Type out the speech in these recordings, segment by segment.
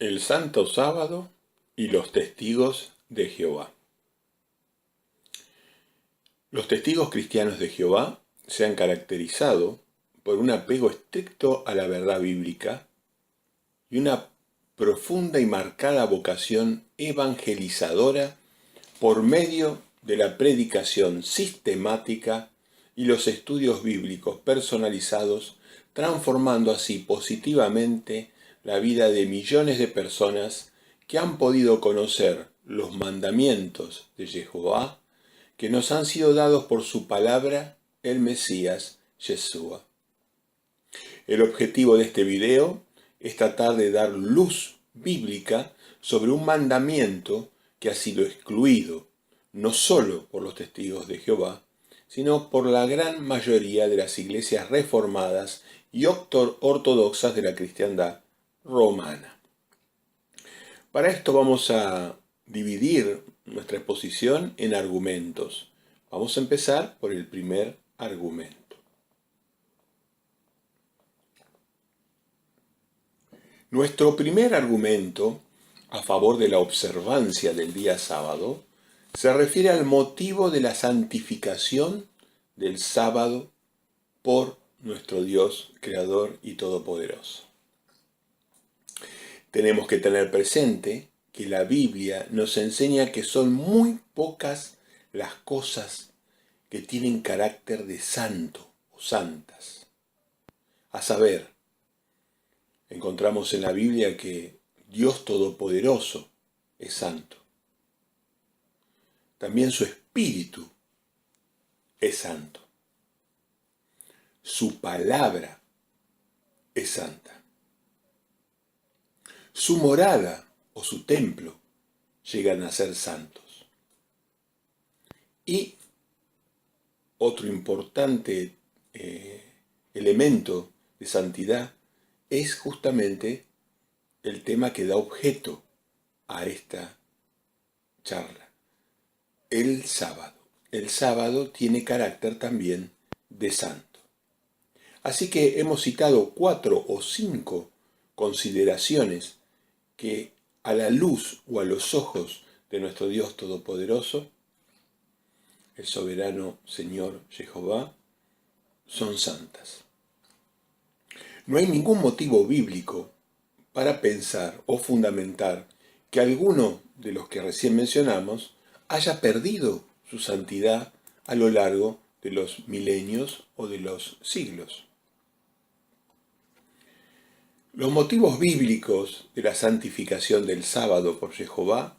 El Santo Sábado y los testigos de Jehová. Los testigos cristianos de Jehová se han caracterizado por un apego estricto a la verdad bíblica y una profunda y marcada vocación evangelizadora por medio de la predicación sistemática y los estudios bíblicos personalizados, transformando así positivamente la vida de millones de personas que han podido conocer los mandamientos de Jehová que nos han sido dados por su palabra, el Mesías, Yeshua. El objetivo de este video es tratar de dar luz bíblica sobre un mandamiento que ha sido excluido, no solo por los testigos de Jehová, sino por la gran mayoría de las iglesias reformadas y ortodoxas de la cristiandad romana. Para esto vamos a dividir nuestra exposición en argumentos. Vamos a empezar por el primer argumento. Nuestro primer argumento a favor de la observancia del día sábado se refiere al motivo de la santificación del sábado por nuestro Dios Creador y Todopoderoso. Tenemos que tener presente que la Biblia nos enseña que son muy pocas las cosas que tienen carácter de santo o santas. A saber, encontramos en la Biblia que Dios Todopoderoso es santo. También su Espíritu es santo. Su palabra es santa. Su morada o su templo llegan a ser santos. Y otro importante elemento de santidad es justamente el tema que da objeto a esta charla. El sábado. El sábado tiene carácter también de santo. Así que hemos citado 4 o 5 consideraciones que a la luz o a los ojos de nuestro Dios Todopoderoso, el soberano Señor Jehová, son santas. No hay ningún motivo bíblico para pensar o fundamentar que alguno de los que recién mencionamos haya perdido su santidad a lo largo de los milenios o de los siglos. Los motivos bíblicos de la santificación del sábado por Jehová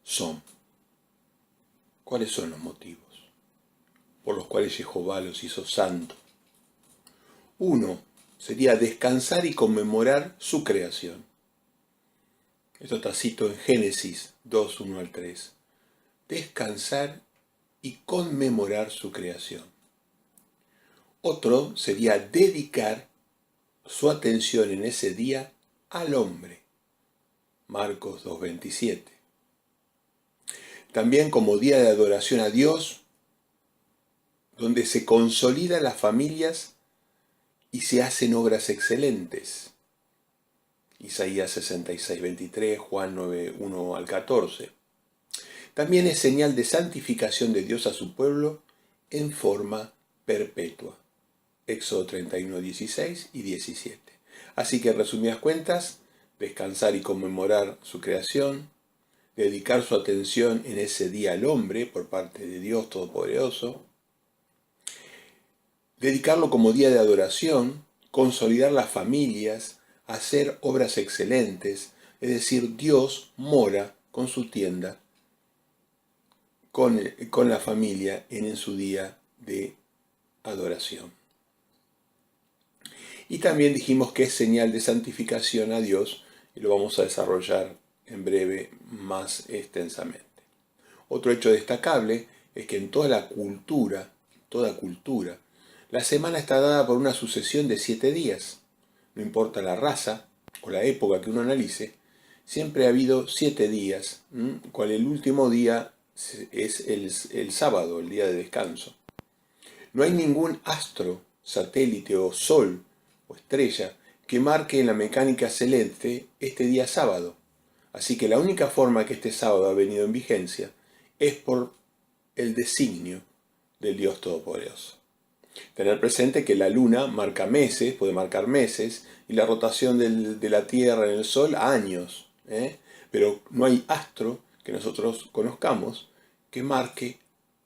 son: ¿cuáles son los motivos por los cuales Jehová los hizo santos? Uno sería descansar y conmemorar su creación. Esto está cito en Génesis 2, 1 al 3. Descansar y conmemorar su creación. Otro sería dedicar su atención en ese día al hombre. Marcos 2:27. También como día de adoración a Dios, donde se consolidan las familias y se hacen obras excelentes. Isaías 66:23, Juan 9:1 al 14. También es señal de santificación de Dios a su pueblo en forma perpetua. Éxodo 31:16 y 17. Así que en resumidas cuentas, descansar y conmemorar su creación, dedicar su atención en ese día al hombre por parte de Dios Todopoderoso, dedicarlo como día de adoración, consolidar las familias, hacer obras excelentes, es decir, Dios mora con su tienda, con la familia en su día de adoración. Y también dijimos que es señal de santificación a Dios, y lo vamos a desarrollar en breve más extensamente. Otro hecho destacable es que en toda cultura, la semana está dada por una sucesión de 7 días. No importa la raza o la época que uno analice, siempre ha habido 7 días, cual el último día es el sábado, el día de descanso. No hay ningún astro, satélite o sol o estrella que marque en la mecánica celeste este día sábado. Así que la única forma que este sábado ha venido en vigencia es por el designio del Dios Todopoderoso. Tener presente que la luna marca meses, puede marcar meses, y la rotación de la Tierra en el Sol años. Pero no hay astro que nosotros conozcamos que marque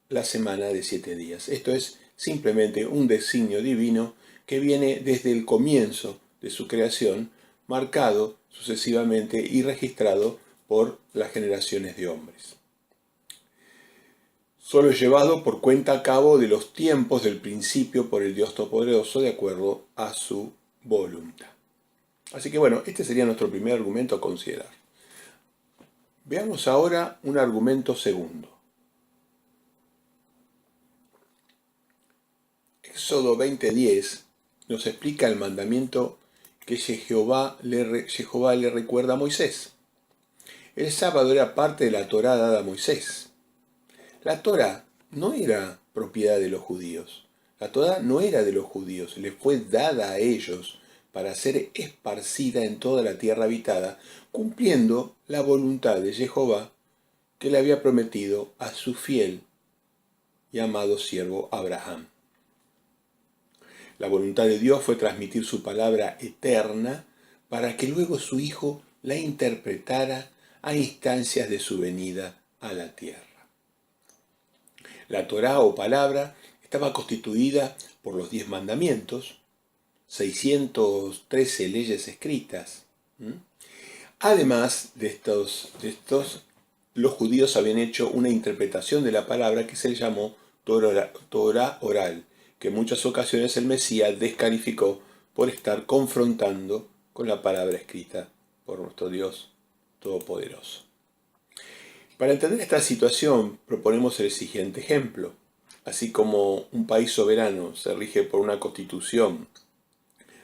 la semana de 7 días. Esto es simplemente un designio divino que viene desde el comienzo de su creación, marcado sucesivamente y registrado por las generaciones de hombres. Solo es llevado por cuenta a cabo de los tiempos del principio por el Dios Todopoderoso de acuerdo a su voluntad. Así que bueno, este sería nuestro primer argumento a considerar. Veamos ahora un argumento segundo. Éxodo 20:10 nos explica el mandamiento que Jehová le recuerda a Moisés. El sábado era parte de la Torá dada a Moisés. La Torá no era propiedad de los judíos. La Torá no era de los judíos, le fue dada a ellos para ser esparcida en toda la tierra habitada, cumpliendo la voluntad de Jehová que le había prometido a su fiel y amado siervo Abraham. La voluntad de Dios fue transmitir su palabra eterna para que luego su Hijo la interpretara a instancias de su venida a la tierra. La Torá o palabra estaba constituida por los 10 mandamientos, 613 leyes escritas. Además de estos, los judíos habían hecho una interpretación de la palabra que se le llamó Torá oral, que en muchas ocasiones el Mesías descalificó por estar confrontando con la palabra escrita por nuestro Dios Todopoderoso. Para entender esta situación proponemos el siguiente ejemplo. Así como un país soberano se rige por una constitución,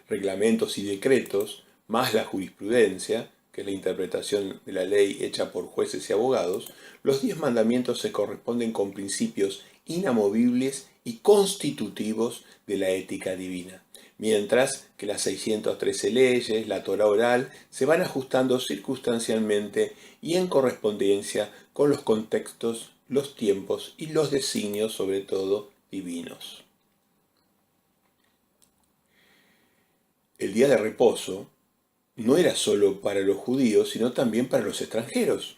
reglamentos y decretos, más la jurisprudencia, que es la interpretación de la ley hecha por jueces y abogados, los 10 mandamientos se corresponden con principios inamovibles y constitutivos de la ética divina, mientras que las 613 leyes, la Torá oral, se van ajustando circunstancialmente y en correspondencia con los contextos, los tiempos y los designios, sobre todo divinos. El día de reposo no era solo para los judíos, sino también para los extranjeros.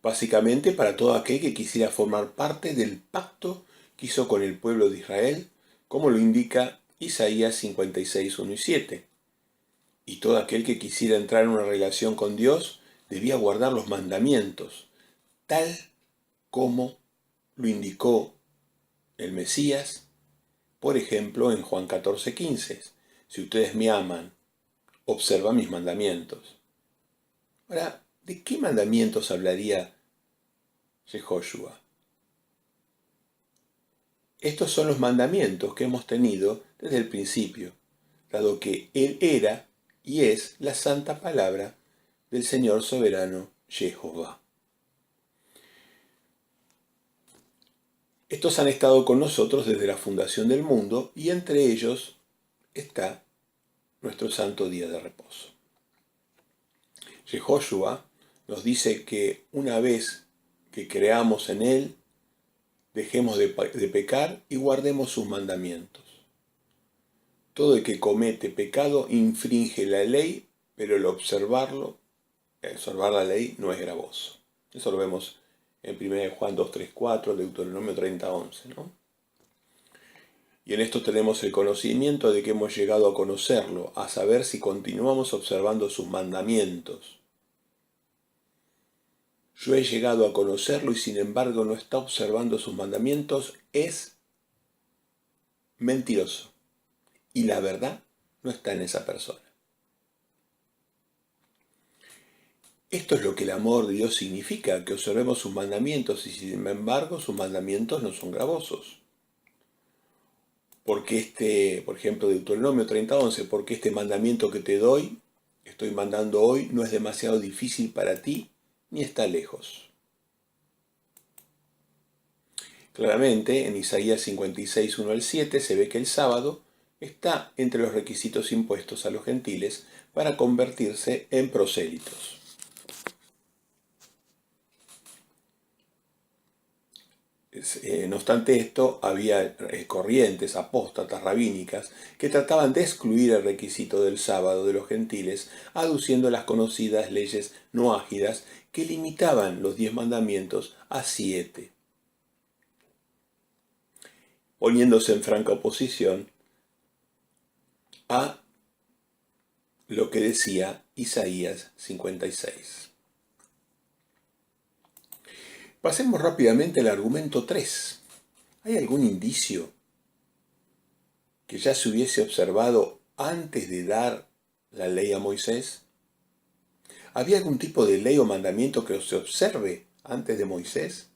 Básicamente para todo aquel que quisiera formar parte del pacto que hizo con el pueblo de Israel, como lo indica Isaías 56, 1 y 7. Y todo aquel que quisiera entrar en una relación con Dios debía guardar los mandamientos, tal como lo indicó el Mesías, por ejemplo en Juan 14, 15. Si ustedes me aman, observan mis mandamientos. Ahora, ¿de qué mandamientos hablaría Yehoshua? Estos son los mandamientos que hemos tenido desde el principio, dado que Él era y es la santa palabra del Señor soberano Jehová. Estos han estado con nosotros desde la fundación del mundo y entre ellos está nuestro santo día de reposo. Yehoshua nos dice que una vez que creamos en Él, dejemos de pecar y guardemos sus mandamientos. Todo el que comete pecado infringe la ley, pero el observar la ley no es gravoso. Eso lo vemos en 1 Juan 2, 3, 4, Deuteronomio 30, 11, ¿no? Y en esto tenemos el conocimiento de que hemos llegado a conocerlo, a saber si continuamos observando sus mandamientos. Yo he llegado a conocerlo y sin embargo no está observando sus mandamientos, es mentiroso. Y la verdad no está en esa persona. Esto es lo que el amor de Dios significa, que observemos sus mandamientos y sin embargo sus mandamientos no son gravosos. Porque por ejemplo, Deuteronomio 30:11, porque este mandamiento que te doy, estoy mandando hoy, no es demasiado difícil para ti, ni está lejos. Claramente, en Isaías 56, 1 al 7, se ve que el sábado está entre los requisitos impuestos a los gentiles para convertirse en prosélitos. No obstante esto, había corrientes apóstatas rabínicas que trataban de excluir el requisito del sábado de los gentiles, aduciendo las conocidas leyes noágidas que limitaban los 10 mandamientos a 7, poniéndose en franca oposición a lo que decía Isaías 56. Pasemos rápidamente al argumento 3. ¿Hay algún indicio que ya se hubiese observado antes de dar la ley a Moisés? ¿Había algún tipo de ley o mandamiento que se observe antes de Moisés,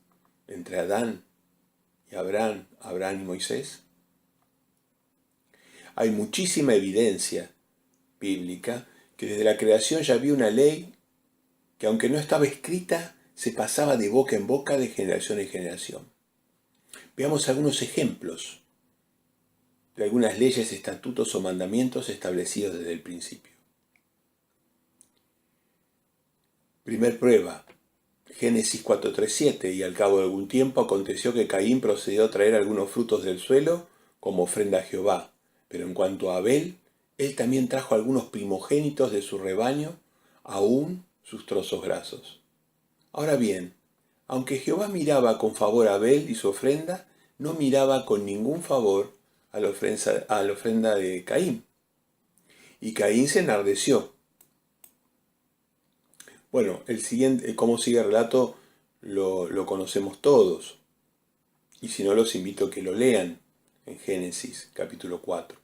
entre Adán y Abraham y Moisés? Hay muchísima evidencia bíblica que desde la creación ya había una ley que, aunque no estaba escrita, se pasaba de boca en boca, de generación en generación. Veamos algunos ejemplos de algunas leyes, estatutos o mandamientos establecidos desde el principio. Primer prueba, Génesis 4:3-7, y al cabo de algún tiempo aconteció que Caín procedió a traer algunos frutos del suelo como ofrenda a Jehová, pero en cuanto a Abel, él también trajo algunos primogénitos de su rebaño, aún sus trozos grasos. Ahora bien, aunque Jehová miraba con favor a Abel y su ofrenda, no miraba con ningún favor a la ofrenda de Caín. Y Caín se enardeció. Bueno, el siguiente, cómo sigue el relato, lo conocemos todos. Y si no, los invito a que lo lean en Génesis capítulo 4.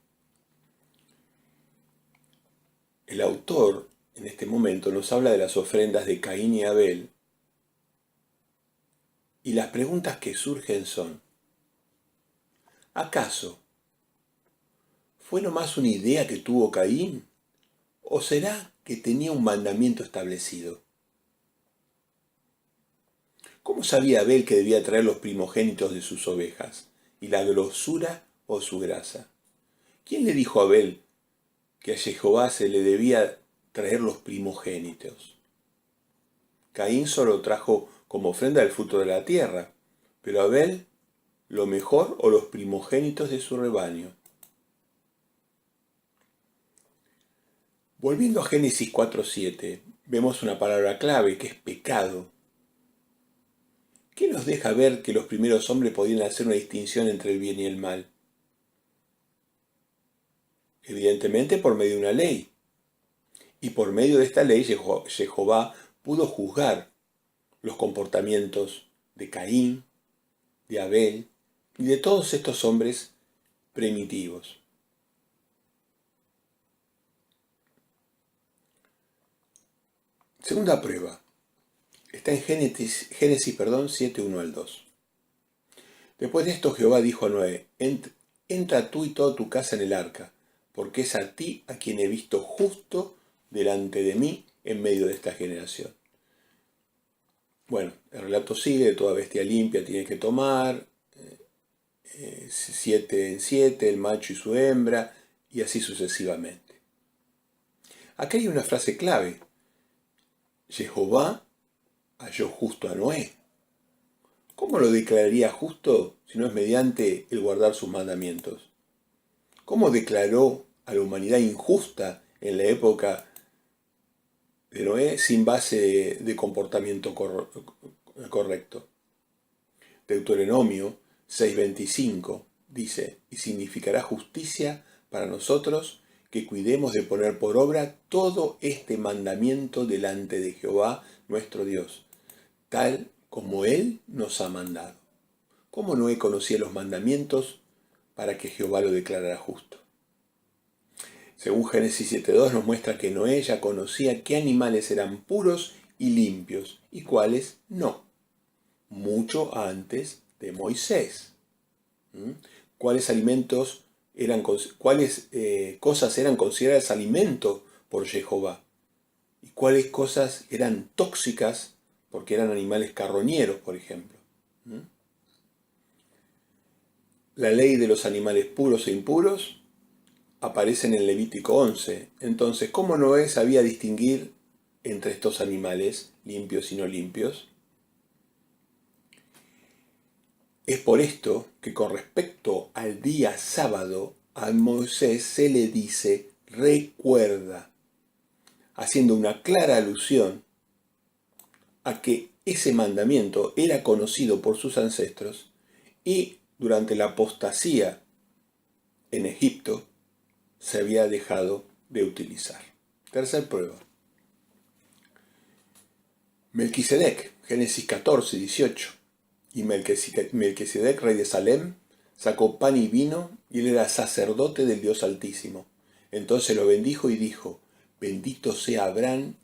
El autor, en este momento, nos habla de las ofrendas de Caín y Abel. Y las preguntas que surgen son: ¿acaso fue nomás una idea que tuvo Caín? ¿O será que tenía un mandamiento establecido? ¿Cómo sabía Abel que debía traer los primogénitos de sus ovejas, y la grosura o su grasa? ¿Quién le dijo a Abel que a Jehová se le debía traer los primogénitos? Caín solo trajo como ofrenda el fruto de la tierra, pero Abel lo mejor o los primogénitos de su rebaño. Volviendo a Génesis 4:7, vemos una palabra clave que es pecado. ¿Qué nos deja ver que los primeros hombres podían hacer una distinción entre el bien y el mal? Evidentemente por medio de una ley. Y por medio de esta ley Jehová pudo juzgar los comportamientos de Caín, de Abel y de todos estos hombres primitivos. Segunda prueba. Está en Génesis 7, 1 al 2. Después de esto Jehová dijo a Noé: entra tú y toda tu casa en el arca, porque es a ti a quien he visto justo delante de mí en medio de esta generación. Bueno, el relato sigue: toda bestia limpia tiene que tomar, 7 en 7, el macho y su hembra, y así sucesivamente. Aquí hay una frase clave: Jehová halló justo a Noé. ¿Cómo lo declararía justo si no es mediante el guardar sus mandamientos? ¿Cómo declaró a la humanidad injusta en la época de Noé sin base de comportamiento correcto? Deuteronomio 6:25 dice: y significará justicia para nosotros que cuidemos de poner por obra todo este mandamiento delante de Jehová nuestro Dios, tal como Él nos ha mandado. ¿Cómo Noé conocía los mandamientos para que Jehová lo declarara justo? Según Génesis 7:2 nos muestra que Noé ya conocía qué animales eran puros y limpios y cuáles no, mucho antes de Moisés. ¿Cuáles cosas eran consideradas alimento por Jehová? ¿Y cuáles cosas eran tóxicas porque eran animales carroñeros, por ejemplo? La ley de los animales puros e impuros aparecen en Levítico 11. Entonces, ¿cómo Noé sabía distinguir entre estos animales, limpios y no limpios? Es por esto que con respecto al día sábado, a Moisés se le dice recuerda, haciendo una clara alusión a que ese mandamiento era conocido por sus ancestros y durante la apostasía en Egipto se había dejado de utilizar. Tercer prueba. Melquisedec, Génesis 14, 18. Y Melquisedec, rey de Salem, sacó pan y vino, y él era sacerdote del Dios Altísimo. Entonces lo bendijo y dijo, bendito sea Abraham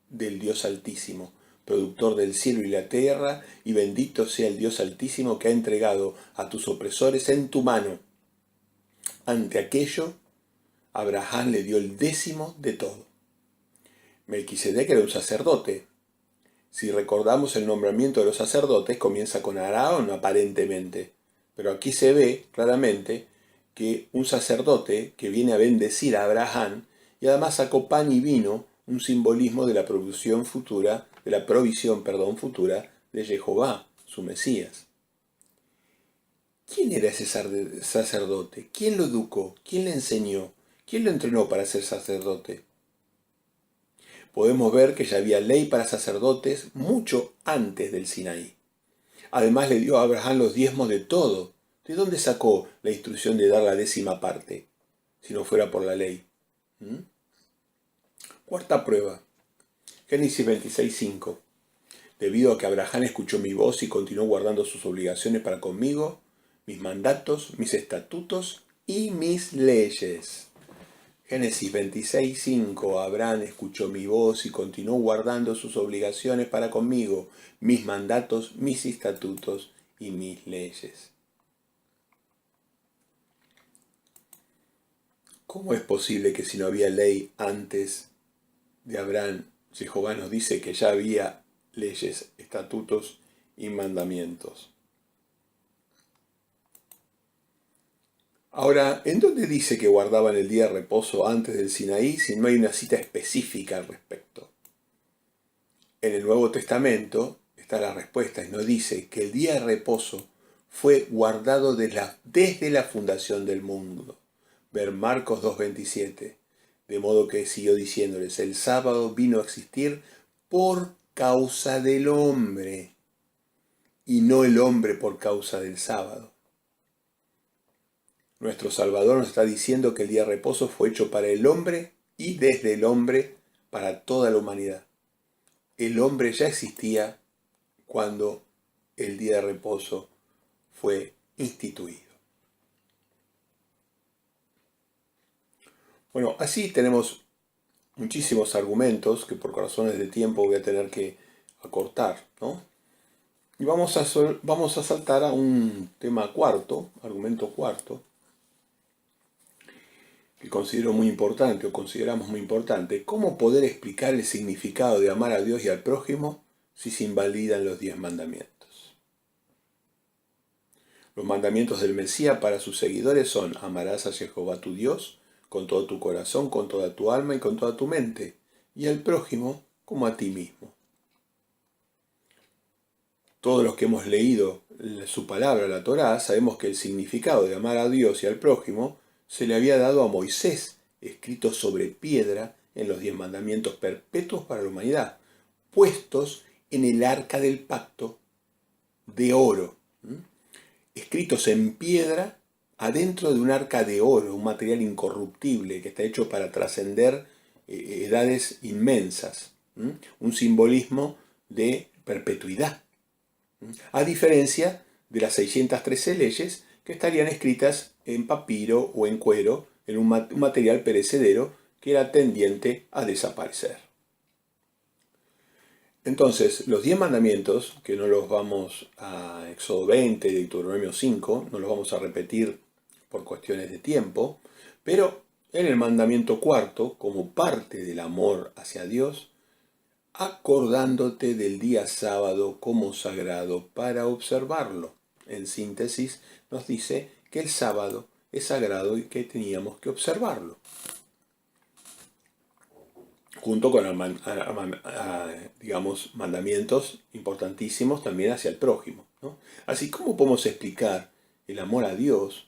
del Dios Altísimo, productor del cielo y la tierra, y bendito sea el Dios Altísimo que ha entregado a tus opresores en tu mano. Ante aquello, Abraham le dio el 10º de todo. Melquisedec era un sacerdote. Si recordamos el nombramiento de los sacerdotes, comienza con Aarón aparentemente, pero aquí se ve claramente que un sacerdote que viene a bendecir a Abraham y además sacó pan y vino, un simbolismo de la provisión futura, futura de Jehová, su Mesías. ¿Quién era ese sacerdote? ¿Quién lo educó? ¿Quién le enseñó? ¿Quién lo entrenó para ser sacerdote? Podemos ver que ya había ley para sacerdotes mucho antes del Sinaí. Además le dio a Abraham los diezmos de todo. ¿De dónde sacó la instrucción de dar la 10ª parte? Si no fuera por la ley. Cuarta prueba. Génesis 26:5. Debido a que Abraham escuchó mi voz y continuó guardando sus obligaciones para conmigo, mis mandatos, mis estatutos y mis leyes. Génesis 26:5. Abraham escuchó mi voz y continuó guardando sus obligaciones para conmigo, mis mandatos, mis estatutos y mis leyes. ¿Cómo es posible que si no había ley antes de Abraham, Jehová nos dice que ya había leyes, estatutos y mandamientos? Ahora, ¿en dónde dice que guardaban el día de reposo antes del Sinaí si no hay una cita específica al respecto? En el Nuevo Testamento está la respuesta y nos dice que el día de reposo fue guardado desde la fundación del mundo. Ver Marcos 2:27. De modo que siguió diciéndoles, el sábado vino a existir por causa del hombre y no el hombre por causa del sábado. Nuestro Salvador nos está diciendo que el día de reposo fue hecho para el hombre y desde el hombre para toda la humanidad. El hombre ya existía cuando el día de reposo fue instituido. Bueno, así tenemos muchísimos argumentos que por razones de tiempo voy a tener que acortar, ¿no? Y vamos a saltar a un tema cuarto, argumento cuarto, que considero muy importante o consideramos muy importante. ¿Cómo poder explicar el significado de amar a Dios y al prójimo si se invalidan los 10 mandamientos? Los mandamientos del Mesías para sus seguidores son: amarás a Jehová tu Dios con todo tu corazón, con toda tu alma y con toda tu mente, y al prójimo como a ti mismo. Todos los que hemos leído su palabra, la Torá, sabemos que el significado de amar a Dios y al prójimo se le había dado a Moisés, escrito sobre piedra en los 10 mandamientos perpetuos para la humanidad, puestos en el arca del pacto de oro, escritos en piedra adentro de un arca de oro, un material incorruptible que está hecho para trascender edades inmensas, un simbolismo de perpetuidad, a diferencia de las 613 leyes que estarían escritas en papiro o en cuero, en un material perecedero que era tendiente a desaparecer. Entonces, los 10 mandamientos, que no los vamos a Éxodo 20 y Deuteronomio 5, no los vamos a repetir por cuestiones de tiempo, pero en el mandamiento cuarto, como parte del amor hacia Dios, acordándote del día sábado como sagrado para observarlo. En síntesis, nos dice que el sábado es sagrado y que teníamos que observarlo, junto con digamos, mandamientos importantísimos también hacia el prójimo, ¿no? Así, ¿cómo podemos explicar el amor a Dios,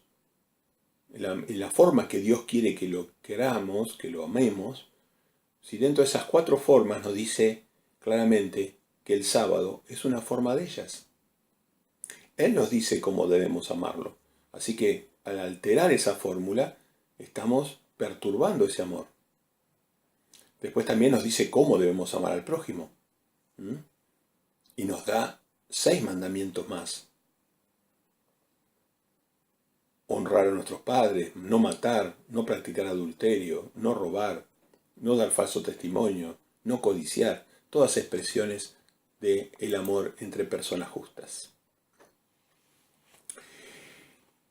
la forma que Dios quiere que lo queramos, que lo amemos, si dentro de esas 4 formas nos dice claramente que el sábado es una forma de ellas? Él nos dice cómo debemos amarlo. Así que al alterar esa fórmula, estamos perturbando ese amor. Después también nos dice cómo debemos amar al prójimo. Y nos da 6 mandamientos más. Honrar a nuestros padres, no matar, no practicar adulterio, no robar, no dar falso testimonio, no codiciar. Todas expresiones del amor entre personas justas.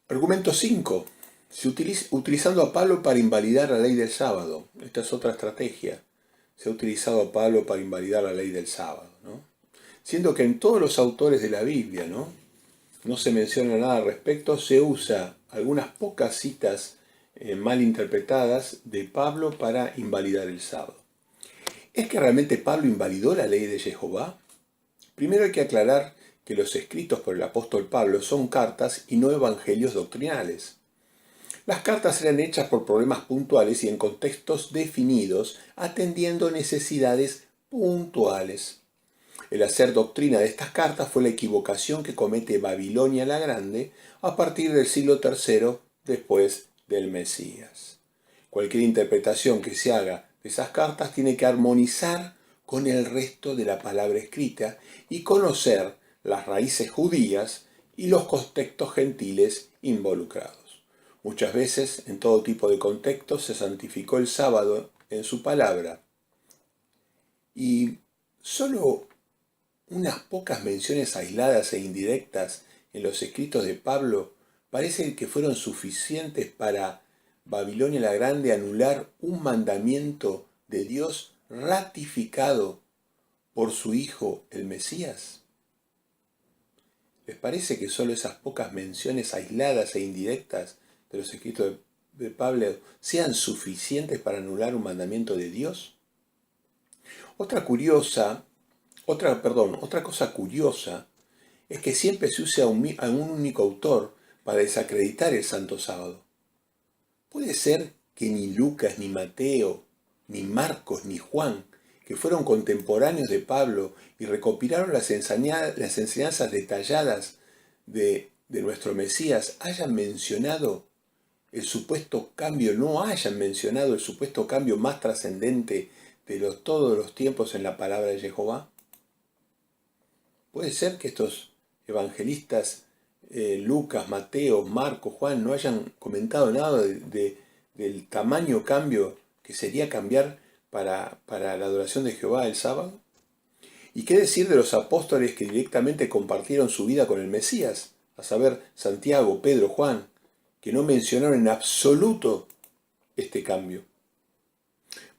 Argumento 5. Utilizando a Pablo para invalidar la ley del sábado. Esta es otra estrategia. Se ha utilizado a Pablo para invalidar la ley del sábado, ¿no? Siendo que en todos los autores de la Biblia, no se menciona nada al respecto, se usa algunas pocas citas mal interpretadas de Pablo para invalidar el sábado. ¿Es que realmente Pablo invalidó la ley de Jehová? Primero hay que aclarar que los escritos por el apóstol Pablo son cartas y no evangelios doctrinales. Las cartas eran hechas por problemas puntuales y en contextos definidos, atendiendo necesidades puntuales. El hacer doctrina de estas cartas fue la equivocación que comete Babilonia la Grande a partir del siglo III después del Mesías. Cualquier interpretación que se haga de esas cartas tiene que armonizar con el resto de la palabra escrita y conocer las raíces judías y los contextos gentiles involucrados. Muchas veces, en todo tipo de contextos, se santificó el sábado en su palabra. Y solo unas pocas menciones aisladas e indirectas en los escritos de Pablo parecen que fueron suficientes para Babilonia la Grande anular un mandamiento de Dios ratificado por su Hijo, el Mesías. ¿Les parece que solo esas pocas menciones aisladas e indirectas de los escritos de Pablo sean suficientes para anular un mandamiento de Dios? Otra cosa curiosa es que siempre se usa a un único autor para desacreditar el Santo Sábado. Puede ser que ni Lucas, ni Mateo, ni Marcos, ni Juan, que fueron contemporáneos de Pablo y recopilaron las enseñanzas detalladas de nuestro Mesías, hayan mencionado el supuesto cambio, no hayan mencionado el supuesto cambio más trascendente de todos los tiempos en la palabra de Jehová. Puede ser que estos evangelistas, Lucas, Mateo, Marcos, Juan, no hayan comentado nada del tamaño cambio que sería cambiar para la adoración de Jehová el sábado. ¿Y qué decir de los apóstoles que directamente compartieron su vida con el Mesías? A saber, Santiago, Pedro, Juan, que no mencionaron en absoluto este cambio.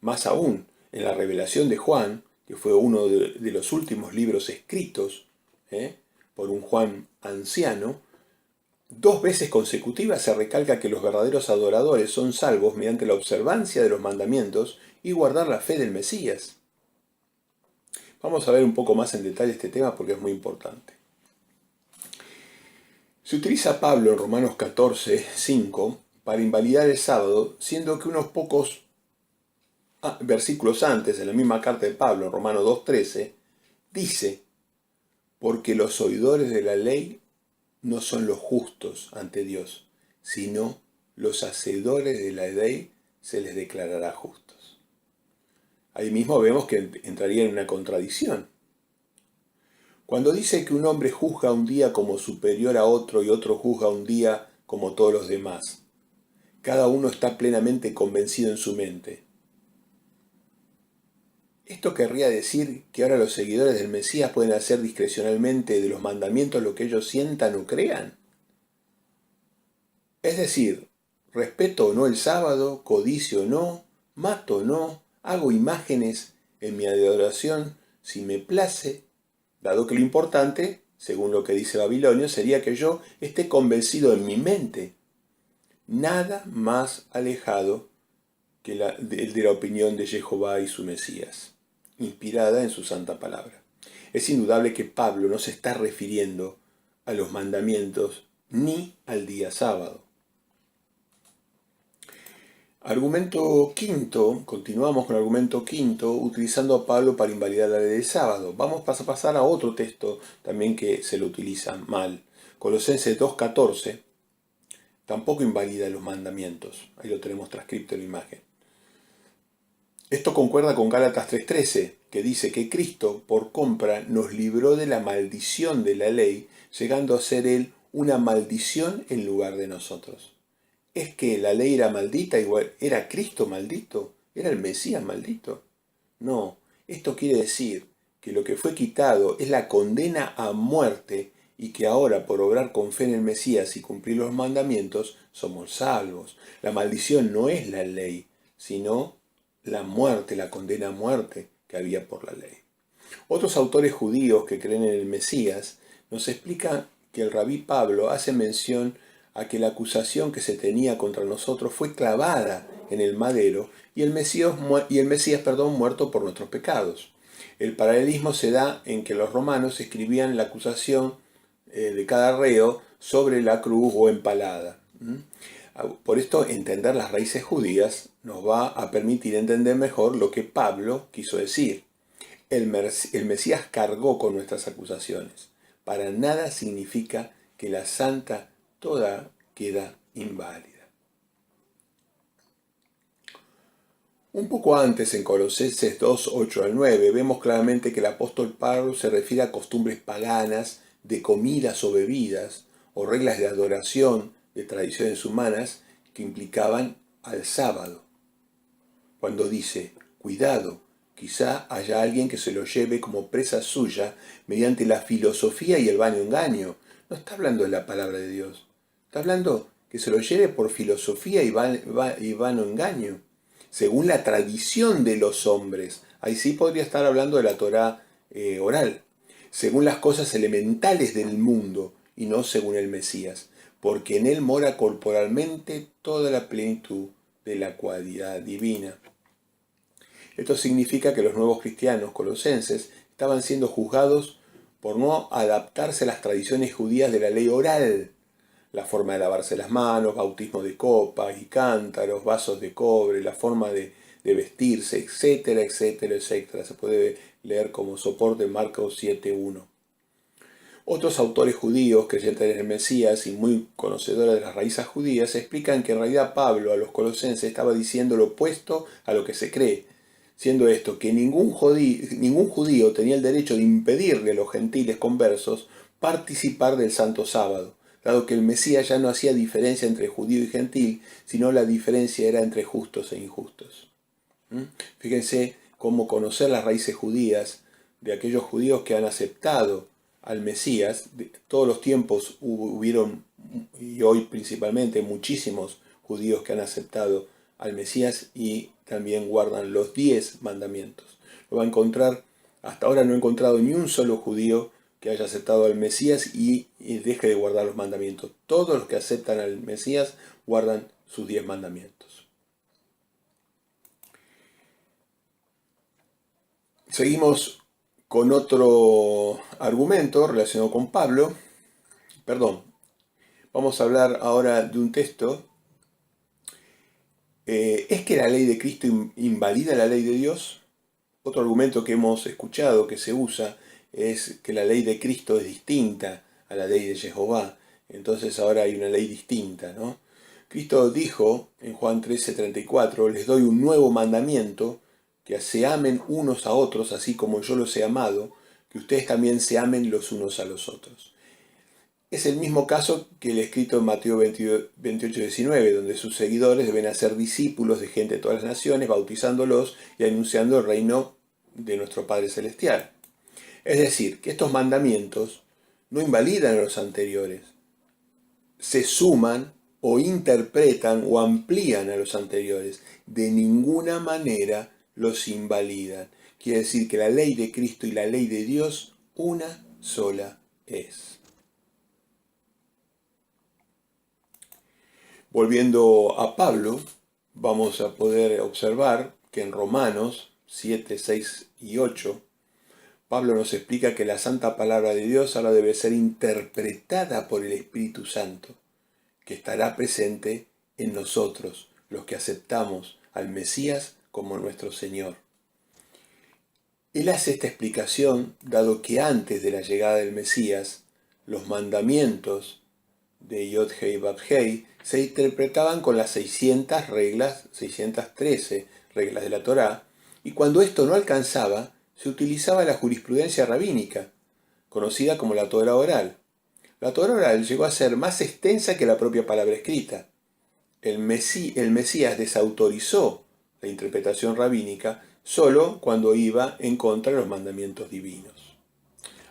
Más aún, en la revelación de Juan, que fue uno de los últimos libros escritos por un Juan anciano, 2 veces consecutivas se recalca que los verdaderos adoradores son salvos mediante la observancia de los mandamientos y guardar la fe del Mesías. Vamos a ver un poco más en detalle este tema porque es muy importante. Se utiliza Pablo en Romanos 14, 5 para invalidar el sábado, siendo que unos pocos versículos antes, en la misma carta de Pablo, en Romanos 2:13, dice: porque los oidores de la ley no son los justos ante Dios, sino los hacedores de la ley se les declarará justos. Ahí mismo vemos que entraría en una contradicción. Cuando dice que un hombre juzga un día como superior a otro y otro juzga un día como todos los demás, cada uno está plenamente convencido en su mente. ¿Esto querría decir que ahora los seguidores del Mesías pueden hacer discrecionalmente de los mandamientos lo que ellos sientan o crean? Es decir, respeto o no el sábado, codicio o no, mato o no, hago imágenes en mi adoración si me place, dado que lo importante, según lo que dice Babilonio, sería que yo esté convencido en mi mente. nada más alejado que de la opinión de Jehová y su Mesías, inspirada en su santa palabra. Es indudable que Pablo no se está refiriendo a los mandamientos ni al día sábado. Argumento quinto, continuamos con el argumento quinto, utilizando a Pablo para invalidar la ley del sábado. Vamos a pasar a otro texto también que se lo utiliza mal. Colosenses 2:14 tampoco invalida los mandamientos. Ahí lo tenemos transcrito en la imagen. Esto concuerda con Gálatas 3:13, que dice que Cristo, por compra, nos libró de la maldición de la ley, llegando a ser Él una maldición en lugar de nosotros. ¿Es que la ley era maldita igual? ¿Era Cristo maldito? ¿Era el Mesías maldito? No, esto quiere decir que lo que fue quitado es la condena a muerte y que ahora por obrar con fe en el Mesías y cumplir los mandamientos somos salvos. La maldición no es la ley, sino la muerte, la condena a muerte que había por la ley. Otros autores judíos que creen en el Mesías nos explican que el rabí Pablo hace mención a que la acusación que se tenía contra nosotros fue clavada en el madero y el Mesías muerto por nuestros pecados. El paralelismo se da en que los romanos escribían la acusación de cada reo sobre la cruz o empalada. Por esto, entender las raíces judías nos va a permitir entender mejor lo que Pablo quiso decir. El Mesías cargó con nuestras acusaciones. Para nada significa que la santa toda queda inválida. Un poco antes, en Colosenses 2, 8 al 9, vemos claramente que el apóstol Pablo se refiere a costumbres paganas de comidas o bebidas, o reglas de adoración de tradiciones humanas que implicaban al sábado. Cuando dice, cuidado, quizá haya alguien que se lo lleve como presa suya mediante la filosofía y el vano engaño. No está hablando de la palabra de Dios. Está hablando que se lo lleve por filosofía y vano engaño. Según la tradición de los hombres. Ahí sí podría estar hablando de la Torá oral. Según las cosas elementales del mundo y no según el Mesías. Porque en él mora corporalmente toda la plenitud de la cualidad divina. Esto significa que los nuevos cristianos colosenses estaban siendo juzgados por no adaptarse a las tradiciones judías de la ley oral, la forma de lavarse las manos, bautismo de copas y cántaros, vasos de cobre, la forma de vestirse, etcétera, etcétera, etcétera. Se puede leer como soporte en Marcos 7:1. Otros autores judíos, creyentes en el Mesías y muy conocedores de las raíces judías, explican que en realidad Pablo a los colosenses estaba diciendo lo opuesto a lo que se cree, siendo esto que ningún judío tenía el derecho de impedirle a los gentiles conversos participar del Santo Sábado, dado que el Mesías ya no hacía diferencia entre judío y gentil, sino la diferencia era entre justos e injustos. Fíjense cómo conocer las raíces judías de aquellos judíos que han aceptado al Mesías. De todos los tiempos hubieron, y hoy principalmente, muchísimos judíos que han aceptado al Mesías y también guardan los 10 mandamientos. Lo va a encontrar, hasta ahora no he encontrado ni un solo judío que haya aceptado al Mesías y deje de guardar los mandamientos. Todos los que aceptan al Mesías guardan sus 10 mandamientos. Seguimos con otro argumento relacionado con Pablo. Vamos a hablar ahora de un texto. ¿Es que la ley de Cristo invalida la ley de Dios? Otro argumento que hemos escuchado que se usa es que la ley de Cristo es distinta a la ley de Jehová. Entonces ahora hay una ley distinta, ¿no? Cristo dijo en Juan 13:34, les doy un nuevo mandamiento, que se amen unos a otros, así como yo los he amado, que ustedes también se amen los unos a los otros. Es el mismo caso que el escrito en Mateo 28:19, donde sus seguidores deben hacer discípulos de gente de todas las naciones, bautizándolos y anunciando el reino de nuestro Padre Celestial. Es decir, que estos mandamientos no invalidan a los anteriores, se suman o interpretan o amplían a los anteriores. De ninguna manera los invalidan. Quiere decir que la ley de Cristo y la ley de Dios una sola es. Volviendo a Pablo, vamos a poder observar que en Romanos 7, 6 y 8, Pablo nos explica que la santa palabra de Dios ahora debe ser interpretada por el Espíritu Santo, que estará presente en nosotros, los que aceptamos al Mesías como nuestro Señor. Él hace esta explicación dado que antes de la llegada del Mesías, los mandamientos de Yod-Hei Vav-Hei se interpretaban con las 613 reglas de la Torá, y cuando esto no alcanzaba, se utilizaba la jurisprudencia rabínica, conocida como la Torá oral. La Torá oral llegó a ser más extensa que la propia palabra escrita. El Mesías desautorizó la interpretación rabínica solo cuando iba en contra de los mandamientos divinos.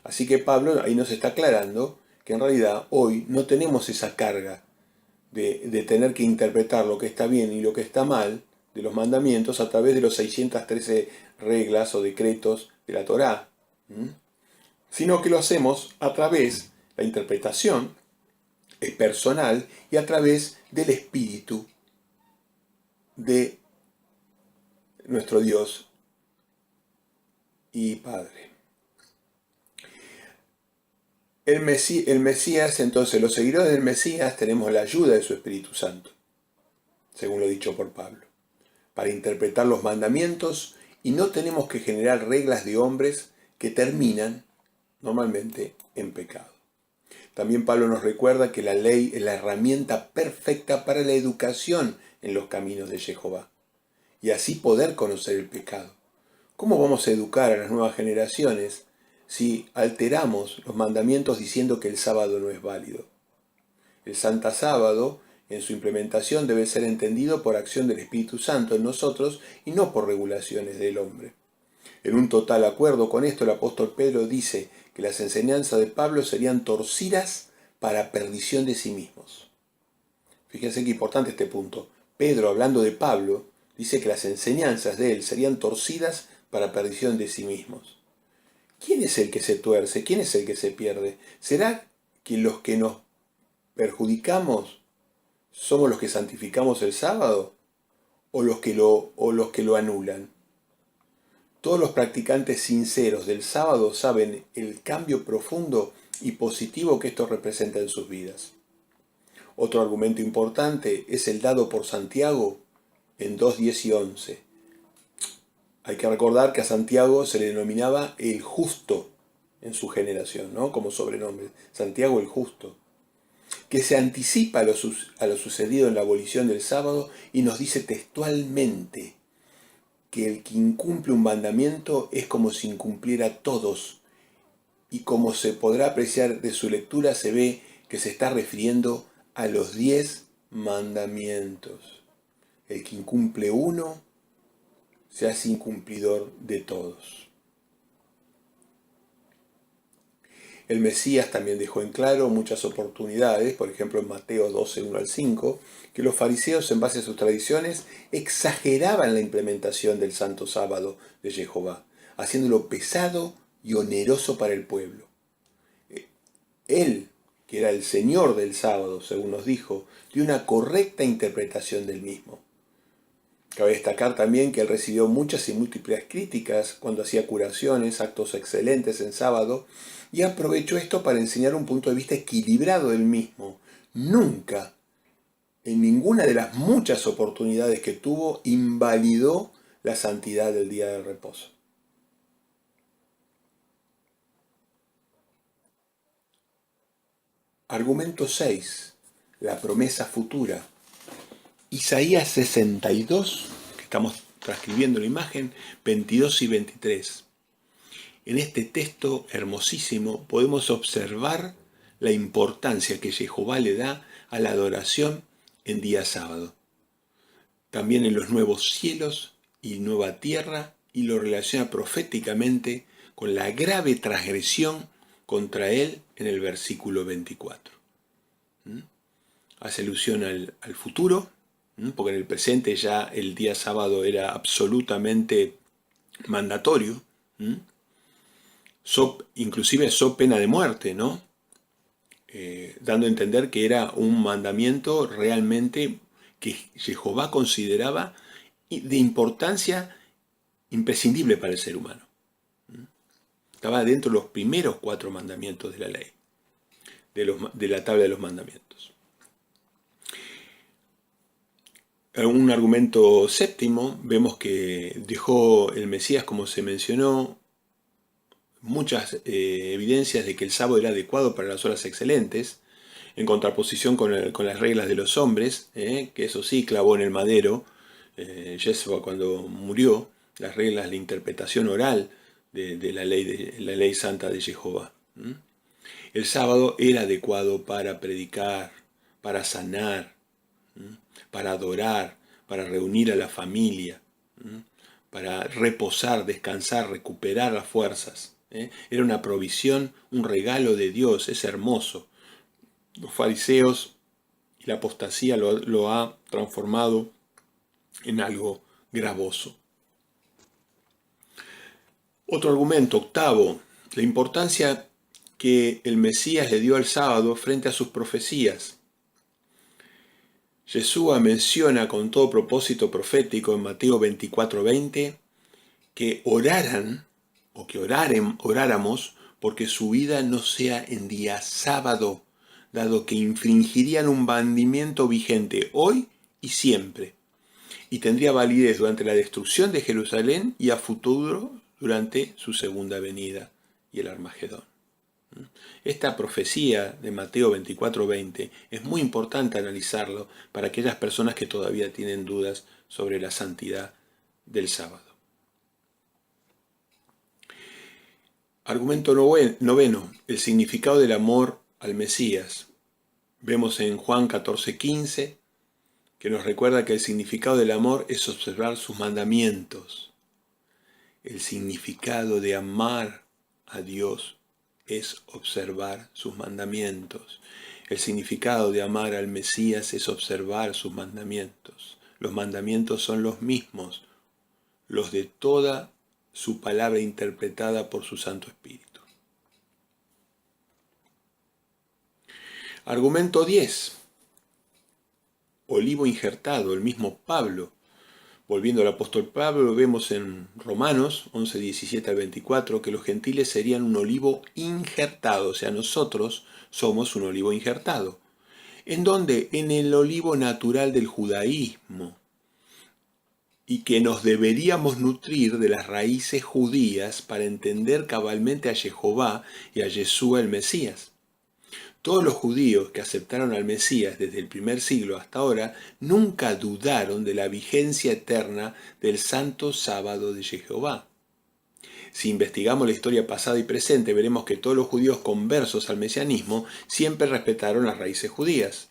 Así que Pablo ahí nos está aclarando que en realidad hoy no tenemos esa carga de tener que interpretar lo que está bien y lo que está mal de los mandamientos a través de los 613 reglas o decretos de la Torá, sino que lo hacemos a través de la interpretación personal y a través del Espíritu de nuestro Dios y Padre. El Mesías, entonces, los seguidores del Mesías tenemos la ayuda de su Espíritu Santo, según lo dicho por Pablo, para interpretar los mandamientos, y no tenemos que generar reglas de hombres que terminan normalmente en pecado. También Pablo nos recuerda que la ley es la herramienta perfecta para la educación en los caminos de Jehová, y así poder conocer el pecado. ¿Cómo vamos a educar a las nuevas generaciones si alteramos los mandamientos diciendo que el sábado no es válido? El Santa Sábado, en su implementación, debe ser entendido por acción del Espíritu Santo en nosotros y no por regulaciones del hombre. En un total acuerdo con esto, el apóstol Pedro dice que las enseñanzas de Pablo serían torcidas para perdición de sí mismos. Fíjense qué importante este punto. Pedro, hablando de Pablo, dice que las enseñanzas de él serían torcidas para perdición de sí mismos. ¿Quién es el que se tuerce? ¿Quién es el que se pierde? ¿Será que los que nos perjudicamos somos los que santificamos el sábado o los que lo anulan? Todos los practicantes sinceros del sábado saben el cambio profundo y positivo que esto representa en sus vidas. Otro argumento importante es el dado por Santiago en 2:10 y 11. Hay que recordar que a Santiago se le denominaba el justo en su generación, ¿no? Como sobrenombre, Santiago el justo, que se anticipa a lo sucedido en la abolición del sábado y nos dice textualmente que el que incumple un mandamiento es como si incumpliera todos, y como se podrá apreciar de su lectura, se ve que se está refiriendo a los 10 mandamientos. El que incumple uno se hace incumplidor de todos. El Mesías también dejó en claro muchas oportunidades, por ejemplo en Mateo 12, 1 al 5, que los fariseos, en base a sus tradiciones, exageraban la implementación del Santo Sábado de Jehová, haciéndolo pesado y oneroso para el pueblo. Él, que era el Señor del sábado, según nos dijo, dio una correcta interpretación del mismo. Cabe destacar también que él recibió muchas y múltiples críticas cuando hacía curaciones, actos excelentes en sábado, y aprovechó esto para enseñar un punto de vista equilibrado del mismo. Nunca, en ninguna de las muchas oportunidades que tuvo, invalidó la santidad del día del reposo. Argumento 6. La promesa futura. Isaías 62, que estamos transcribiendo la imagen, 22 y 23. En este texto hermosísimo podemos observar la importancia que Jehová le da a la adoración en día sábado. También en los nuevos cielos y nueva tierra, y lo relaciona proféticamente con la grave transgresión contra él en el versículo 24. Hace alusión al futuro, porque en el presente ya el día sábado era absolutamente mandatorio, inclusive so pena de muerte, ¿no? dando a entender que era un mandamiento realmente que Jehová consideraba de importancia imprescindible para el ser humano. Estaba dentro de los primeros 4 mandamientos de la ley, de la tabla de los mandamientos. Un argumento séptimo, vemos que dejó el Mesías, como se mencionó, muchas evidencias de que el sábado era adecuado para las horas excelentes, en contraposición con las reglas de los hombres, que eso sí clavó en el madero, Yeshua cuando murió, las reglas, la interpretación oral de la ley santa de Jehová. El sábado era adecuado para predicar, para sanar, para adorar, para reunir a la familia, para reposar, descansar, recuperar las fuerzas. Era una provisión, un regalo de Dios, es hermoso. Los fariseos y la apostasía lo ha transformado en algo gravoso. Otro argumento, octavo, la importancia que el Mesías le dio al sábado frente a sus profecías. Yeshua menciona con todo propósito profético en Mateo 24:20 que oraran o que oráramos porque su vida no sea en día sábado, dado que infringirían un mandamiento vigente hoy y siempre, y tendría validez durante la destrucción de Jerusalén y a futuro durante su segunda venida y el Armagedón. Esta profecía de Mateo 24:20 es muy importante analizarlo para aquellas personas que todavía tienen dudas sobre la santidad del sábado. Argumento noveno, el significado del amor al Mesías. Vemos en Juan 14:15 que nos recuerda que el significado del amor es observar sus mandamientos. El significado de amar a Dios es observar sus mandamientos. El significado de amar al Mesías es observar sus mandamientos. Los mandamientos son los mismos, los de toda su palabra interpretada por su Santo Espíritu. Argumento 10. Olivo injertado, el mismo Pablo. Volviendo al apóstol Pablo, vemos en Romanos 11, 17 al 24 que los gentiles serían un olivo injertado, o sea, nosotros somos un olivo injertado. ¿En dónde? En el olivo natural del judaísmo, y que nos deberíamos nutrir de las raíces judías para entender cabalmente a Jehová y a Yeshua el Mesías. Todos los judíos que aceptaron al Mesías desde el primer siglo hasta ahora nunca dudaron de la vigencia eterna del santo sábado de Jehová. Si investigamos la historia pasada y presente, veremos que todos los judíos conversos al mesianismo siempre respetaron las raíces judías.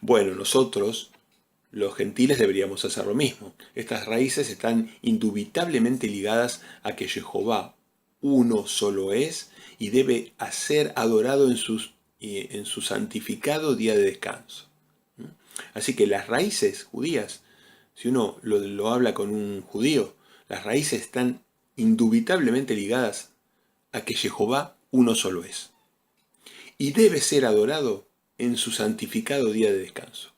Bueno, nosotros, los gentiles, deberíamos hacer lo mismo. Estas raíces están indubitablemente ligadas a que Jehová uno solo es y debe ser adorado en su santificado día de descanso. Así que las raíces judías, si uno lo habla con un judío, las raíces están indubitablemente ligadas a que Jehová uno solo es. Y debe ser adorado en su santificado día de descanso.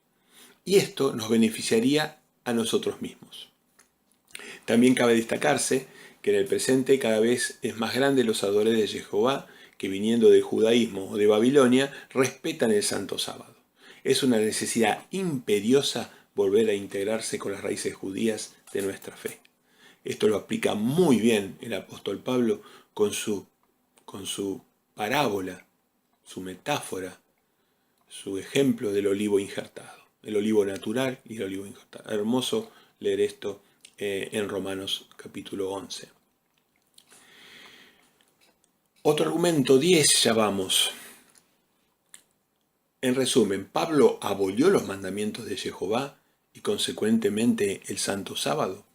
Y esto nos beneficiaría a nosotros mismos. También cabe destacarse que en el presente cada vez es más grande los adoradores de Jehová que, viniendo del judaísmo o de Babilonia, respetan el santo sábado. Es una necesidad imperiosa volver a integrarse con las raíces judías de nuestra fe. Esto lo aplica muy bien el apóstol Pablo con su parábola, su metáfora, su ejemplo del olivo injertado. El olivo natural y el olivo injertado. Hermoso leer esto en Romanos capítulo 11. Otro argumento, 10 ya vamos. En resumen, Pablo abolió los mandamientos de Jehová y consecuentemente el santo sábado.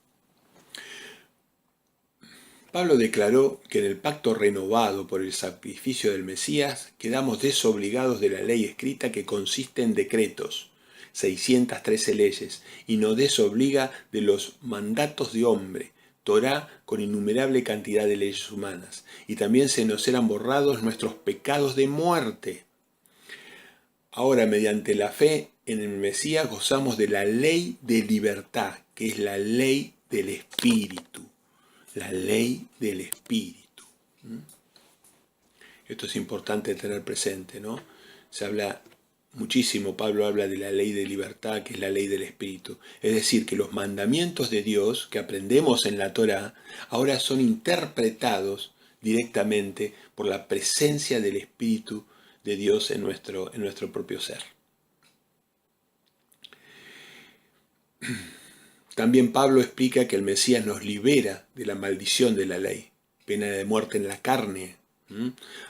Pablo declaró que en el pacto renovado por el sacrificio del Mesías quedamos desobligados de la ley escrita que consiste en decretos, 613 leyes, y nos desobliga de los mandatos de hombre, Torá con innumerable cantidad de leyes humanas, y también se nos eran borrados nuestros pecados de muerte. Ahora, mediante la fe en el Mesías, gozamos de la ley de libertad, que es la ley del Espíritu. La ley del Espíritu. Esto es importante tener presente, ¿no? Se habla muchísimo, Pablo habla de la ley de libertad, que es la ley del Espíritu. Es decir, que los mandamientos de Dios que aprendemos en la Torá ahora son interpretados directamente por la presencia del Espíritu de Dios en nuestro propio ser. También Pablo explica que el Mesías nos libera de la maldición de la ley, pena de muerte en la carne.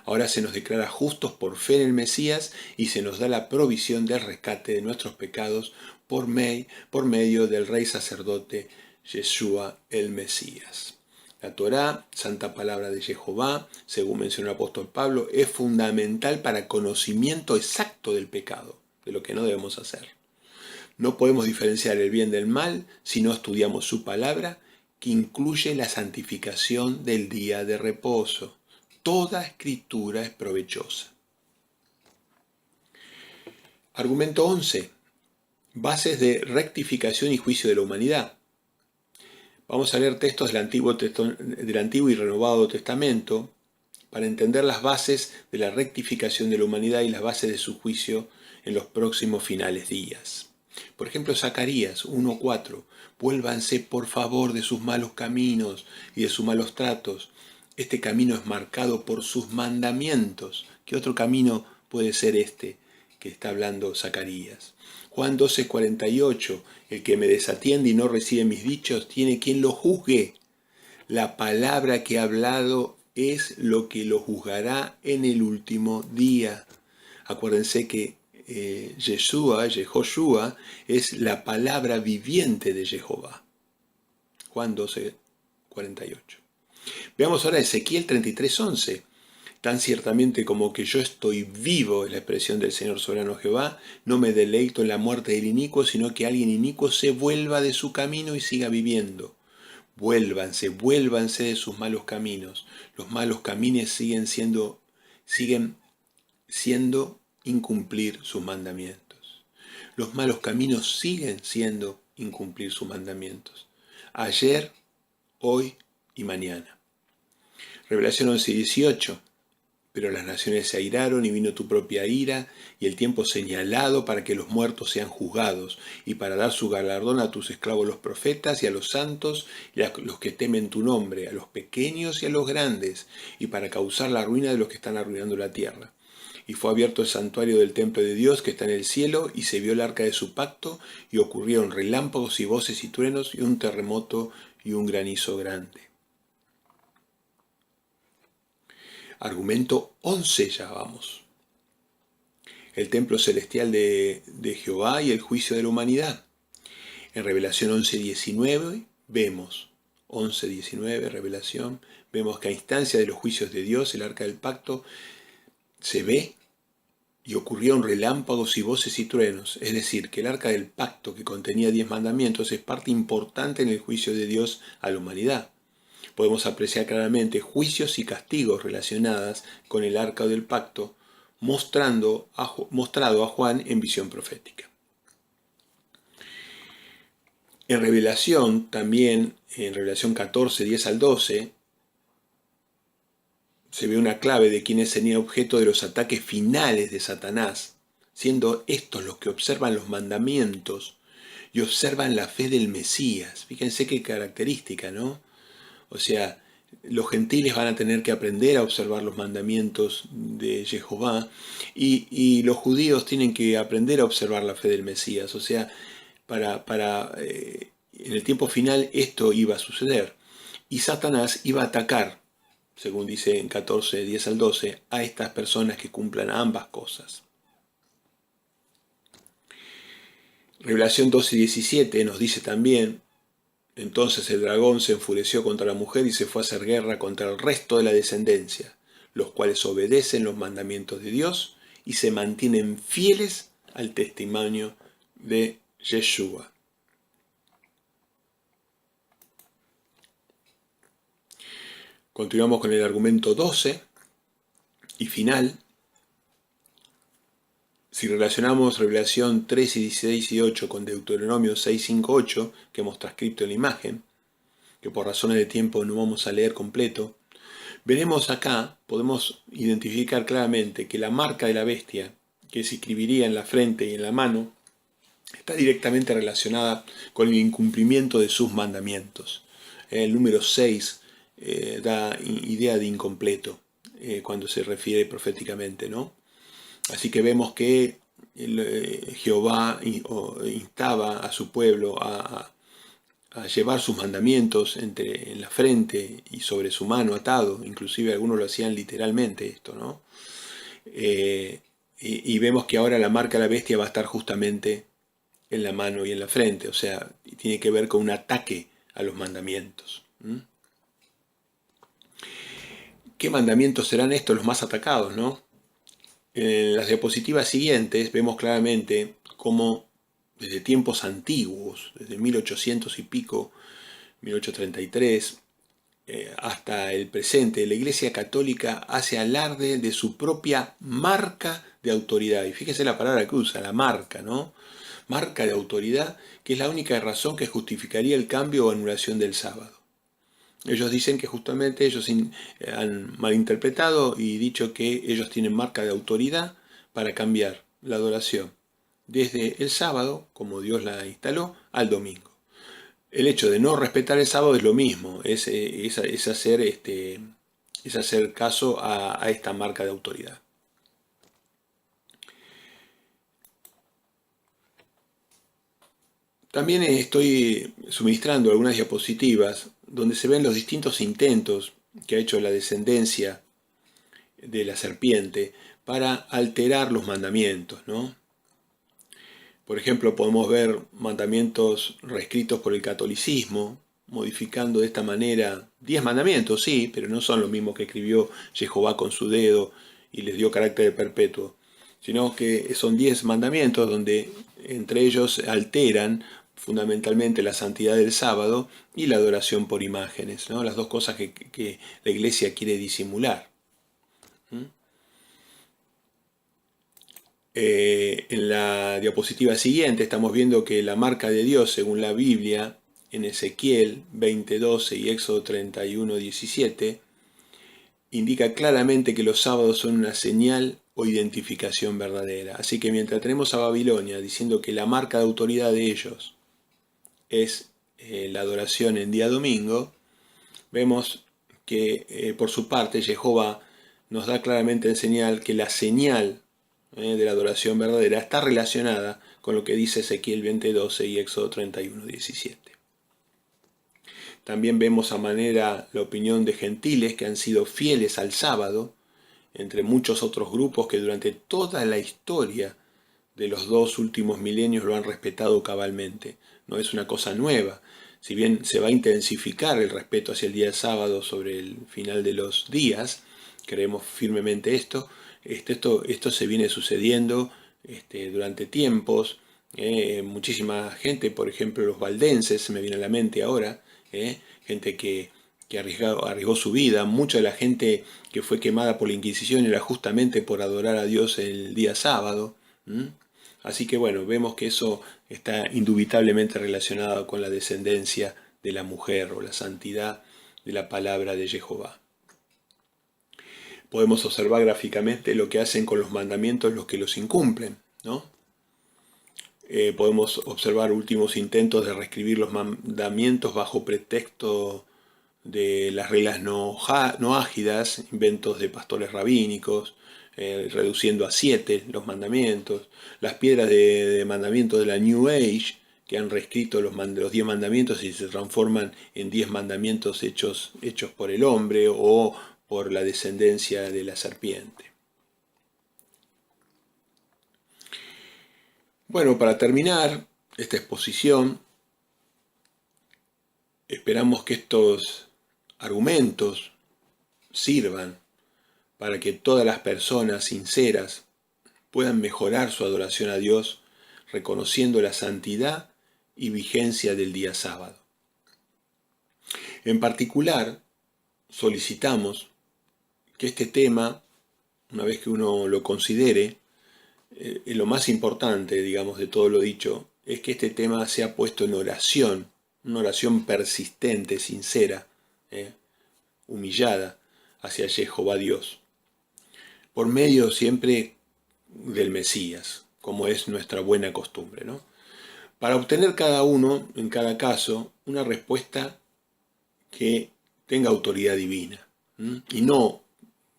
Ahora se nos declara justos por fe en el Mesías y se nos da la provisión del rescate de nuestros pecados por medio del Rey Sacerdote Yeshua el Mesías. La Torá, santa palabra de Jehová, según mencionó el apóstol Pablo, es fundamental para conocimiento exacto del pecado, de lo que no debemos hacer. No podemos diferenciar el bien del mal si no estudiamos su palabra, que incluye la santificación del día de reposo. Toda escritura es provechosa. Argumento 11. Bases de rectificación y juicio de la humanidad. Vamos a leer textos del Antiguo y Renovado Testamento para entender las bases de la rectificación de la humanidad y las bases de su juicio en los próximos finales días. Por ejemplo, Zacarías 1:4. Vuélvanse por favor de sus malos caminos y de sus malos tratos. Este camino es marcado por sus mandamientos. ¿Qué otro camino puede ser este que está hablando Zacarías? Juan 12:48. El que me desatiende y no recibe mis dichos tiene quien lo juzgue. La palabra que he hablado es lo que lo juzgará en el último día. Acuérdense que Yehoshua es la palabra viviente de Jehová. Juan 12:48. Veamos ahora Ezequiel 33:11. Tan ciertamente como que yo estoy vivo, es la expresión del Señor soberano Jehová, no me deleito en la muerte del inicuo, sino que alguien inicuo se vuelva de su camino y siga viviendo. Vuélvanse de sus malos caminos. Los malos caminos siguen siendo incumplir sus mandamientos. Los malos caminos siguen siendo incumplir sus mandamientos. Ayer, hoy y mañana. Revelación 11:18. Pero las naciones se airaron y vino tu propia ira y el tiempo señalado para que los muertos sean juzgados y para dar su galardón a tus esclavos los profetas y a los santos y a los que temen tu nombre, a los pequeños y a los grandes, y para causar la ruina de los que están arruinando la tierra. Y fue abierto el santuario del templo de Dios que está en el cielo, y se vio el arca de su pacto, y ocurrieron relámpagos y voces y truenos, y un terremoto y un granizo grande. Argumento 11 ya vamos. El templo celestial de Jehová y el juicio de la humanidad. En Revelación 11:19 vemos, 11:19, Revelación, vemos que a instancia de los juicios de Dios, el arca del pacto, se ve y ocurrieron relámpagos y voces y truenos. Es decir, que el arca del pacto, que contenía 10 mandamientos, es parte importante en el juicio de Dios a la humanidad. Podemos apreciar claramente juicios y castigos relacionados con el arca del pacto, mostrado a Juan en visión profética. En Revelación, también en Revelación 14, 10 al 12, se ve una clave de quién sería objeto de los ataques finales de Satanás, siendo estos los que observan los mandamientos y observan la fe del Mesías. Fíjense qué característica, ¿no? O sea, los gentiles van a tener que aprender a observar los mandamientos de Jehová y los judíos tienen que aprender a observar la fe del Mesías. O sea, en el tiempo final esto iba a suceder. Y Satanás iba a atacar, según dice en 14, 10 al 12, a estas personas que cumplan ambas cosas. Revelación 12:17 nos dice también: entonces el dragón se enfureció contra la mujer y se fue a hacer guerra contra el resto de la descendencia, los cuales obedecen los mandamientos de Dios y se mantienen fieles al testimonio de Yeshua. Continuamos con el argumento 12 y final. Si relacionamos Revelación 13, 16 y 8 con Deuteronomio 6, 5, 8, que hemos transcrito en la imagen, que por razones de tiempo no vamos a leer completo, veremos acá, podemos identificar claramente que la marca de la bestia, que se escribiría en la frente y en la mano, está directamente relacionada con el incumplimiento de sus mandamientos. El número 6 da idea de incompleto cuando se refiere proféticamente, ¿no? Así que vemos que Jehová instaba a su pueblo a llevar sus mandamientos en la frente y sobre su mano atado. Inclusive algunos lo hacían literalmente esto, ¿no? Y vemos que ahora la marca de la bestia va a estar justamente en la mano y en la frente, o sea, tiene que ver con un ataque a los mandamientos. ¿Qué mandamientos serán estos los más atacados, no? En las diapositivas siguientes vemos claramente cómo desde tiempos antiguos, desde 1800 y pico, 1833, hasta el presente, la Iglesia Católica hace alarde de su propia marca de autoridad. Y fíjese la palabra que usa, la marca, ¿no? Marca de autoridad, que es la única razón que justificaría el cambio o anulación del sábado. Ellos dicen que justamente ellos han malinterpretado y dicho que ellos tienen marca de autoridad para cambiar la adoración desde el sábado, como Dios la instaló, al domingo. El hecho de no respetar el sábado es lo mismo, es hacer caso a esta marca de autoridad. También estoy suministrando algunas diapositivas donde se ven los distintos intentos que ha hecho la descendencia de la serpiente para alterar los mandamientos, ¿no? Por ejemplo, podemos ver mandamientos reescritos por el catolicismo, modificando de esta manera 10 mandamientos, sí, pero no son los mismos que escribió Jehová con su dedo y les dio carácter perpetuo, sino que son 10 mandamientos donde entre ellos alteran fundamentalmente la santidad del sábado y la adoración por imágenes, ¿no? Las dos cosas que la Iglesia quiere disimular. En la diapositiva siguiente estamos viendo que la marca de Dios, según la Biblia, en Ezequiel 20:12 y Éxodo 31:17, indica claramente que los sábados son una señal o identificación verdadera. Así que mientras tenemos a Babilonia diciendo que la marca de autoridad de ellos es la adoración en día domingo, vemos que por su parte Jehová nos da claramente en señal que la señal de la adoración verdadera está relacionada con lo que dice Ezequiel 20:12 y Éxodo 31:17. También vemos a manera la opinión de gentiles que han sido fieles al sábado, entre muchos otros grupos que durante toda la historia de los 2 últimos milenios lo han respetado cabalmente. No es una cosa nueva. Si bien se va a intensificar el respeto hacia el día sábado sobre el final de los días, creemos firmemente esto, esto se viene sucediendo durante tiempos. Muchísima gente, por ejemplo los valdenses, se me viene a la mente ahora, gente que arriesgó su vida. Mucha de la gente que fue quemada por la Inquisición era justamente por adorar a Dios el día sábado. Así que bueno, vemos que eso está indubitablemente relacionado con la descendencia de la mujer o la santidad de la palabra de Jehová. Podemos observar gráficamente lo que hacen con los mandamientos los que los incumplen, ¿no? Podemos observar últimos intentos de reescribir los mandamientos bajo pretexto de las reglas no ágidas, inventos de pastores rabínicos, reduciendo a 7 los mandamientos, las piedras de mandamientos de la New Age, que han reescrito los 10 mandamientos y se transforman en 10 mandamientos hechos por el hombre o por la descendencia de la serpiente. Bueno, para terminar esta exposición, esperamos que estos argumentos sirvan para que todas las personas sinceras puedan mejorar su adoración a Dios reconociendo la santidad y vigencia del día sábado. En particular, solicitamos que este tema, una vez que uno lo considere, lo más importante, digamos, de todo lo dicho, es que este tema sea puesto en oración, una oración persistente, sincera, humillada hacia Jehová Dios, por medio siempre del Mesías, como es nuestra buena costumbre, ¿no? Para obtener cada uno, en cada caso, una respuesta que tenga autoridad divina, y no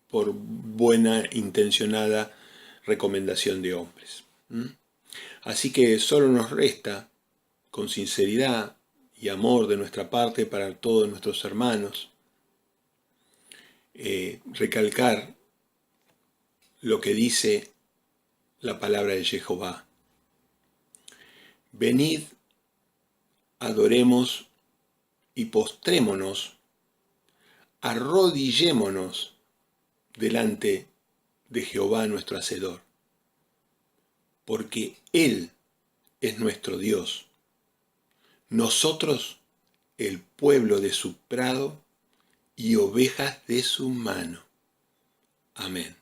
por buena intencionada recomendación de hombres. Así que solo nos resta, con sinceridad y amor de nuestra parte para todos nuestros hermanos, recalcar lo que dice la palabra de Jehová. Venid, adoremos y postrémonos, arrodillémonos delante de Jehová nuestro Hacedor, porque Él es nuestro Dios, nosotros el pueblo de su prado y ovejas de su mano. Amén.